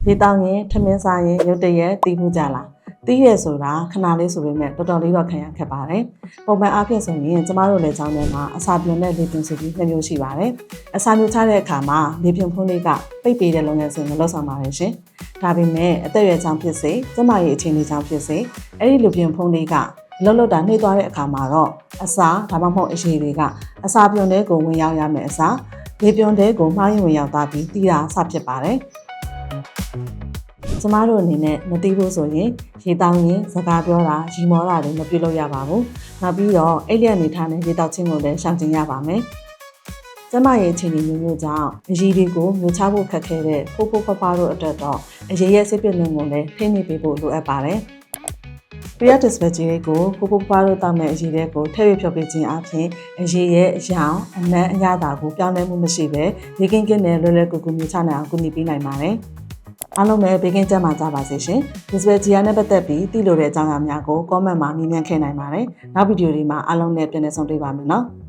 ရေတောင်းရင်ထမင်းစားရင်ရုတ်တရက်တီးမှုကြလားတီးရဲဆိုတာခဏလေးဆိုပေမဲ့တော်တော်လေးတော့ခံရခက်ပါတယ်ပုံမှန်အားဖြင့်ဆိုရင်ကျမတို့လည်းကျောင်းထဲမှာအစာပြုံနဲ့လေပြင်းဆိုပြီး2မျိုးရှိပါတယ်အစာမျိုးချတဲ့အခါမှာလေပြင်းဖုံးလေးကပိတ်ပေးတဲ့လုပ်ငန်းစဉ်ကိုလုပ်ဆောင်ပါတယ်ရှင်ဒါပေမဲ့အသက်အရွယ်ကြောင့်ဖြစ်စေကျမရဲ့အခြေအနေကြောင့်ဖြစ်စေအဲ့ဒီလေပြင်းဖုံးလေးကလှုပ်လှုပ်တာနှိမ့်သွားတဲ့အခါမှာတော့အစာဒါမှမဟုတ်အရည်တွေကအစာပြုံတဲ့ကိုဝင်ရောက်ရမယ်အစာလေပြင်းတဲ့ကိုမှားရင်ဝင်ရောက်သွားပြီးတီးတာအစဖြစ်ပါတယ်ကျမတို့အနေနဲ့မသိဘူးဆိုရင်ရေတောင်းရင်စကားပြောတာရီမောတာတွေမပြုလုပ်ရပါဘူး။နောက်ပြီးတော့အိတ်လျက်နေထားတဲ့ရေတောက်ချင်းကိုလည်းရှောင်ကျဉ်ရပါမယ်။ကျမရဲ့အခြေအနေမျိုးကြောင့်အရည်တွေကိုမျိုးချဖို့ခက်ခဲတဲ့ဖိုးဖိုးဖွားဖွားတို့အတွက်တော့အရည်ရဲ့စစ်ပစ်လုံးကိုလည်းထိနေပေးဖို့လိုအပ်ပါတယ်။ Prior dispatch ကိုဖိုးဖိုးဖွားတို့တောက်မဲ့အရည်တွေကိုထည့်ရဖြောပေးခြင်းအပြင်အရည်ရဲ့အယောင်အနံ့အရသာကိုပြောင်းလဲမှုမရှိဘဲရေကင်းကင်းနဲ့လွယ်လွယ်ကူကူမျိုးချနိုင်အောင်ကူညီပေးနိုင်ပါတယ်။အားလုံးပဲဘေးကင်းကျန်းမာကြပါစေရှင်။ Display နဲ့ပတ်သက်ပြီးသိလိုတဲ့အကြောင်းအရာများကို comment မှာမြင်မြန်ခဲ့နိုင်ပါတယ်။နောက်ဗီဒီယိုတွေမှာအားလုံးနဲ့ပြန်လည်ဆုံတွေ့ပါမယ်နော်။